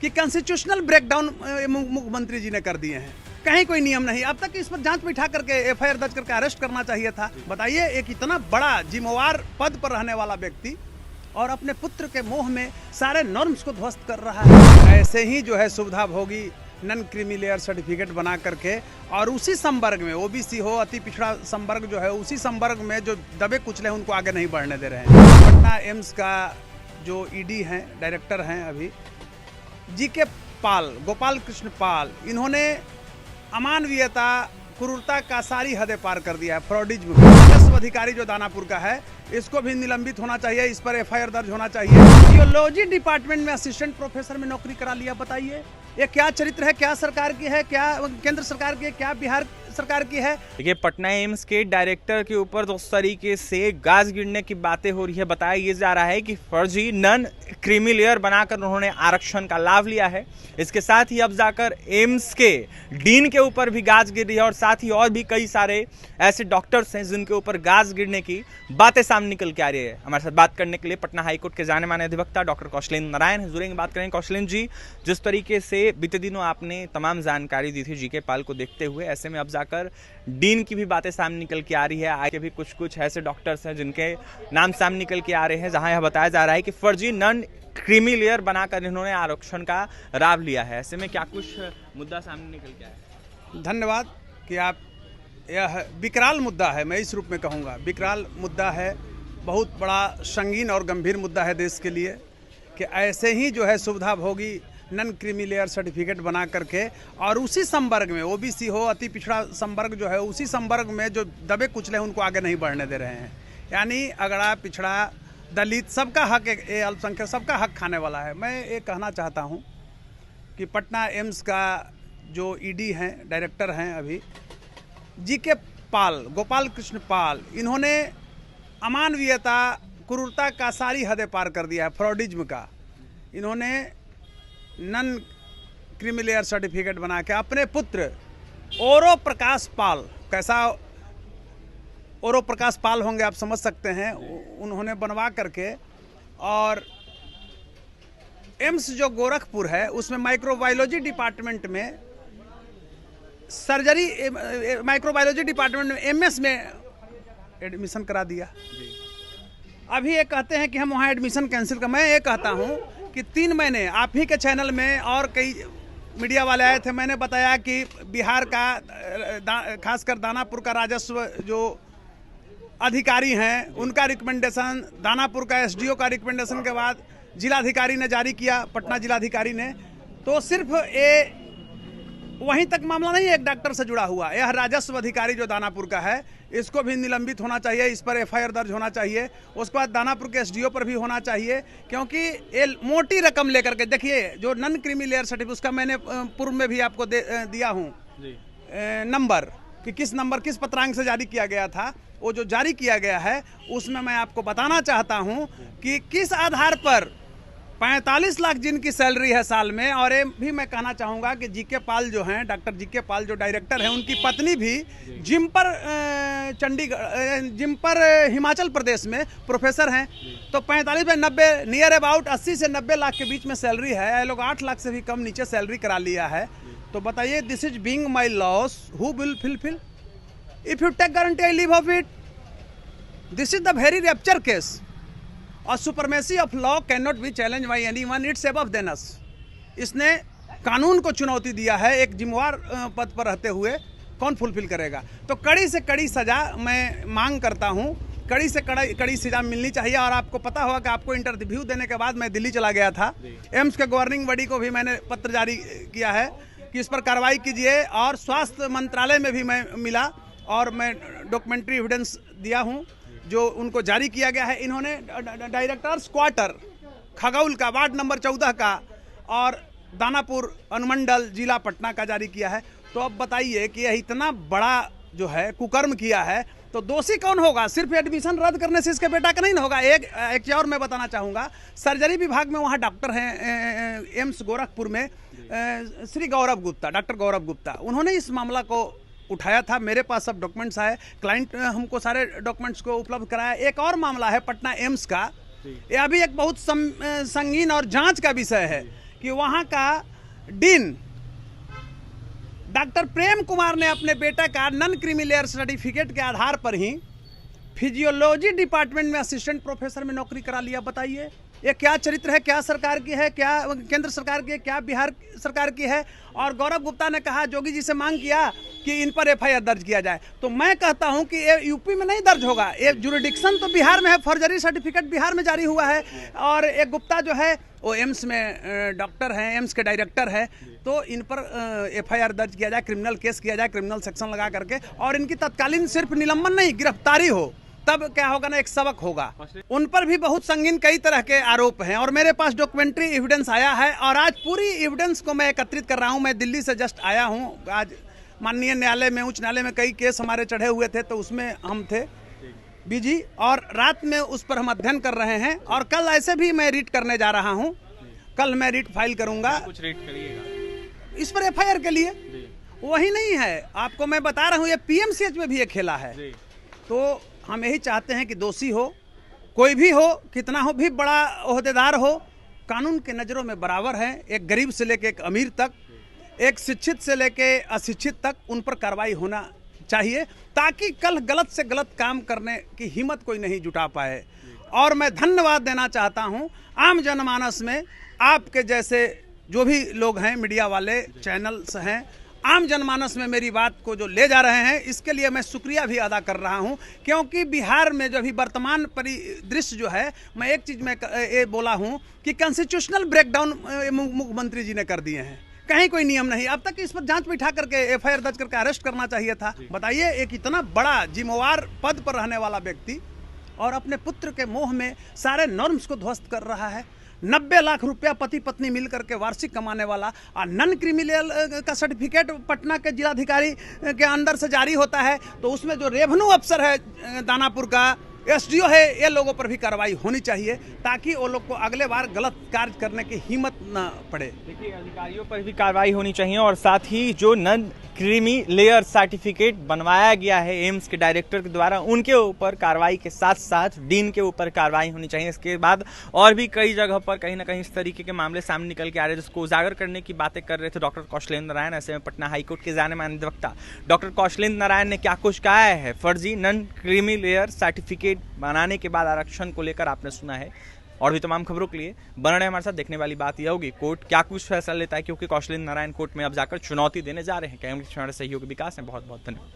कि constitutional breakdown मुख्यमंत्री जी ने कर दिए हैं। कहीं कोई नियम नहीं, अब तक इस पर जांच बैठा करके एफआईआर दर्ज करके अरेस्ट करना चाहिए था। बताइए, एक इतना बड़ा जिम्मेवार पद पर रहने वाला व्यक्ति और अपने पुत्र के मोह में सारे नॉर्म्स को ध्वस्त कर रहा है। ऐसे ही जो है सुविधा भोगी नन क्रीमी लेयर सर्टिफिकेट बना करके और उसी संवर्ग में ओबीसी हो, अति पिछड़ा संवर्ग जो है, उसी संवर्ग में जो दबे कुचले उनको आगे नहीं बढ़ने दे रहे हैं। पटना एम्स का जो ईडी हैं, डायरेक्टर हैं अभी, जीके पाल, गोपाल कृष्ण पाल, इन्होंने अमानवीयता, क्रूरता का सारी हदें पार कर दिया है। फ्रॉडिज्म, राजस्व अधिकारी जो दानापुर का है, इसको भी निलंबित होना चाहिए, इस पर एफआईआर दर्ज होना चाहिए। जियोलॉजी डिपार्टमेंट में असिस्टेंट प्रोफेसर में नौकरी करा लिया। बताइए ये क्या चरित्र है, क्या सरकार की है, क्या केंद्र सरकार की है, क्या बिहार सरकार की है। देखिए, पटना एम्स के डायरेक्टर के ऊपर तो उस तरीके से गाज गिरने की बातें हो रही है। बताया ये जा रहा है कि फर्जी नन क्रीमी लेयर बनाकर उन्होंने आरक्षण का लाभ लिया है। इसके साथ ही अब जाकर एम्स के डीन के ऊपर भी गाज गिर रही है और साथ ही और भी कई सारे ऐसे डॉक्टर्स हैं जिनके ऊपर गाज गिरने की बातें सामने निकल के आ रही है। हमारे साथ बात करने के लिए पटना हाईकोर्ट के जाने माने अधिवक्ता डॉक्टर कौशलेंद्र नारायण जुड़ेंगे। बात करेंगे कौशलेंद्र जी, जिस तरीके से बीते दिनों आपने तमाम जानकारी दी थी जीके पाल को देखते हुए, ऐसे में अब जाकर डीन की भी बातें सामने निकल के आ रही है। आगे भी कुछ ऐसे डॉक्टर्स हैं जिनके नाम सामने निकल के आ रहे हैं, जहां यह बताया जा रहा है कि फर्जी नन क्रीमी लेयर बनाकर इन्होंने आरक्षण का लाभ लिया है। ऐसे में क्या कुछ मुद्दा सामने निकल के आया है? धन्यवाद कि आप, यह विकराल मुद्दा है, मैं इस रूप में कहूँगा विकराल मुद्दा है, बहुत बड़ा संगीन और गंभीर मुद्दा है देश के लिए कि ऐसे ही जो है सुविधा भोगी नन क्रीमी लेयर सर्टिफिकेट बना करके और उसी संवर्ग में ओबीसी हो, अति पिछड़ा संवर्ग जो है, उसी संवर्ग में जो दबे कुचले उनको आगे नहीं बढ़ने दे रहे हैं। यानी अगड़ा पिछड़ा दलित सबका हक, अल्पसंख्यक सबका हक खाने वाला है। मैं ये कहना चाहता हूँ कि पटना एम्स का जो ईडी हैं, डायरेक्टर हैं अभी, जीके पाल, गोपाल कृष्ण पाल, इन्होंने अमानवीयता, क्रूरता का सारी हदें पार कर दिया है। फ्रॉडिज्म का इन्होंने नन क्रीमी लेयर सर्टिफिकेट बना के अपने पुत्र ओरो प्रकाश पाल, कैसा ओरो प्रकाश पाल होंगे आप समझ सकते हैं, उन्होंने बनवा करके और एम्स जो गोरखपुर है उसमें माइक्रोबायोलॉजी डिपार्टमेंट में सर्जरी, माइक्रोबायोलॉजी डिपार्टमेंट में एमएस में एडमिशन करा दिया। अभी ये कहते हैं कि हम वहाँ एडमिशन कैंसिल कर। मैं ये कहता हूँ कि 3 महीने आप ही के चैनल में और कई मीडिया वाले आए थे, मैंने बताया कि बिहार का खासकर दानापुर का राजस्व जो अधिकारी हैं उनका रिकमेंडेशन, दानापुर का एसडीओ का रिकमेंडेशन के बाद जिलाधिकारी ने जारी किया, पटना जिलाधिकारी ने। तो सिर्फ ये वहीं तक मामला नहीं है एक डॉक्टर से जुड़ा हुआ, यह राजस्व अधिकारी जो दानापुर का है, इसको भी निलंबित होना चाहिए, इस पर एफआईआर दर्ज होना चाहिए। उसके बाद दानापुर के एसडीओ पर भी होना चाहिए, क्योंकि ये मोटी रकम लेकर के, देखिए जो नन क्रीमी लेयर सर्टिफिकेट, उसका मैंने पूर्व में भी आपको दिया हूँ नंबर, कि किस नंबर किस पत्रांक से जारी किया गया था। वो जो जारी किया गया है उसमें मैं आपको बताना चाहता हूँ कि किस आधार पर 45 लाख जिनकी सैलरी है साल में। और ये भी मैं कहना चाहूँगा कि जीके पाल जो हैं, डॉक्टर जीके पाल जो डायरेक्टर हैं, उनकी पत्नी भी जिम पर हिमाचल प्रदेश में प्रोफेसर हैं। तो 45 में 90, नियर अबाउट 80 से 90 लाख के बीच में सैलरी है। ये लोग 8 लाख से भी कम नीचे सैलरी करा लिया है। तो बताइए, this is being my loss, who will fulfil? If you take guarantee I leave of it. This is the very rapture case. और supremacy of law can not be challenge by anyone, it's above than us. इसने कानून को चुनौती दिया है, एक जिम्मेवार पद पर रहते हुए कौन फुलफिल करेगा? तो कड़ी से कड़ी सजा मैं मांग करता हूं, कड़ी से कड़ी सजा मिलनी चाहिए। और आपको पता होगा कि आपको इंटरव्यू देने के बाद मैं दिल्ली चला गया था, एम्स के गवर्निंग बॉडी को भी मैंने पत्र जारी किया है कि इस पर कार्रवाई कीजिए। और स्वास्थ्य मंत्रालय में भी मैं मिला और मैं डॉक्यूमेंट्री एविडेंस दिया हूं जो उनको जारी किया गया है। इन्होंने डायरेक्टर्स क्वार्टर खगौल का, वार्ड नंबर 14 का और दानापुर अनुमंडल जिला पटना का जारी किया है। तो अब बताइए कि यह इतना बड़ा जो है कुकर्म किया है, तो दोषी कौन होगा? सिर्फ एडमिशन रद्द करने से इसके बेटा का नहीं होगा। एक चीज और मैं बताना चाहूँगा, सर्जरी विभाग में वहाँ डॉक्टर हैं एम्स गोरखपुर में, श्री गौरव गुप्ता, डॉक्टर गौरव गुप्ता, उन्होंने इस मामला को उठाया था। मेरे पास सब डॉक्यूमेंट्स आए, क्लाइंट हमको सारे डॉक्यूमेंट्स को उपलब्ध कराया। एक और मामला है पटना एम्स का, यह भी एक बहुत संगीन और जांच का विषय है कि वहाँ का डीन डॉक्टर प्रेम कुमार ने अपने बेटे का नॉन क्रीमी लेयर सर्टिफिकेट के आधार पर ही फिजियोलॉजी डिपार्टमेंट में असिस्टेंट प्रोफेसर में नौकरी करा लिया। बताइए ये क्या चरित्र है, क्या सरकार की है, क्या केंद्र सरकार की है, क्या बिहार सरकार की है। और गौरव गुप्ता ने कहा, जोगी जी से मांग किया कि इन पर एफआईआर दर्ज किया जाए। तो मैं कहता हूं कि ये यूपी में नहीं दर्ज होगा, ये जुरिडिक्शन तो बिहार में है, फर्जरी सर्टिफिकेट बिहार में जारी हुआ है। और एक गुप्ता जो है वो एम्स में डॉक्टर हैं, एम्स के डायरेक्टर है। तो इन पर एफआईआर दर्ज किया जाए, क्रिमिनल केस किया जाए, क्रिमिनल सेक्शन लगा करके, और इनकी तत्कालीन सिर्फ निलंबन नहीं, गिरफ्तारी हो, तब क्या होगा ना, एक सबक होगा। उन पर भी बहुत संगीन कई तरह के आरोप हैं और मेरे पास डॉक्यूमेंट्री एविडेंस आया है और आज पूरी एविडेंस को मैं एकत्रित कर रहा हूं। मैं दिल्ली से जस्ट आया हूं। आज माननीय न्यायालय में, उच्च न्यायालय में कई केस हमारे चढ़े हुए थे, तो उसमें हम थे बिजी, और रात में उस पर हम अध्ययन कर रहे हैं। और कल ऐसे भी मैं रीड करने जा रहा हूँ, कल मैं रीड फाइल करूंगा। कुछ रीड करिएगा इस पर एफआईआर के लिए। वही नहीं है, आपको मैं बता रहा हूँ, ये पीएमसीएच में भी ये खेला है। तो हम यही चाहते हैं कि दोषी हो, कोई भी हो, कितना हो भी बड़ा ओहदेदार हो, कानून के नज़रों में बराबर है। एक गरीब से लेके एक अमीर तक, एक शिक्षित से लेके अशिक्षित तक, उन पर कार्रवाई होना चाहिए, ताकि कल गलत से गलत काम करने की हिम्मत कोई नहीं जुटा पाए। और मैं धन्यवाद देना चाहता हूं आम जनमानस में, आपके जैसे जो भी लोग हैं, मीडिया वाले, चैनल्स हैं, आम जनमानस में मेरी बात को जो ले जा रहे हैं, इसके लिए मैं शुक्रिया भी अदा कर रहा हूं। क्योंकि बिहार में जो भी वर्तमान परिदृश्य जो है, मैं एक चीज़ में ये बोला हूं कि कॉन्स्टिट्यूशनल ब्रेकडाउन मुख्यमंत्री जी ने कर दिए हैं। कहीं कोई नियम नहीं, अब तक इस पर जांच बिठा करके एफआईआर दर्ज करके अरेस्ट करना चाहिए था। बताइए, एक इतना बड़ा जिम्मेवार पद पर रहने वाला व्यक्ति और अपने पुत्र के मोह में सारे नॉर्म्स को ध्वस्त कर रहा है। 90 लाख रुपया पति पत्नी मिल करके वार्षिक कमाने वाला, और नॉन क्रिमिनल का सर्टिफिकेट पटना के जिलाधिकारी के अंदर से जारी होता है, तो उसमें जो रेवेन्यू अफसर है दानापुर का, एसडीओ है, ये लोगों पर भी कार्रवाई होनी चाहिए, ताकि वो लोग को अगले बार गलत कार्य करने की हिम्मत न पड़े। देखिए, अधिकारियों पर भी कार्रवाई होनी चाहिए और साथ ही जो नॉन क्रीमी लेयर सर्टिफिकेट बनवाया गया है एम्स के डायरेक्टर के द्वारा, उनके ऊपर कार्रवाई के साथ साथ डीन के ऊपर कार्रवाई होनी चाहिए। इसके बाद और भी कई जगह पर कहीं ना कहीं इस तरीके के मामले सामने निकल के आ रहे हैं, जिसको उजागर करने की बातें कर रहे थे डॉक्टर कौशलेंद्र नारायण। ऐसे में पटना हाईकोर्ट के जाने माने अधिवक्ता डॉक्टर कौशलेंद्र नारायण ने क्या कुछ कहा है फर्जी नॉन क्रीमी लेयर सर्टिफिकेट बनाने के बाद आरक्षण को लेकर, आपने सुना है। और भी तमाम खबरों के लिए बने रहे हमारे साथ। देखने वाली बात यह होगी कोर्ट क्या कुछ फैसला लेता है, क्योंकि कौशलेंद्र नारायण कोर्ट में अब जाकर चुनौती देने जा रहे हैं। कैमरे सहयोगी विकास है, बहुत बहुत धन्यवाद।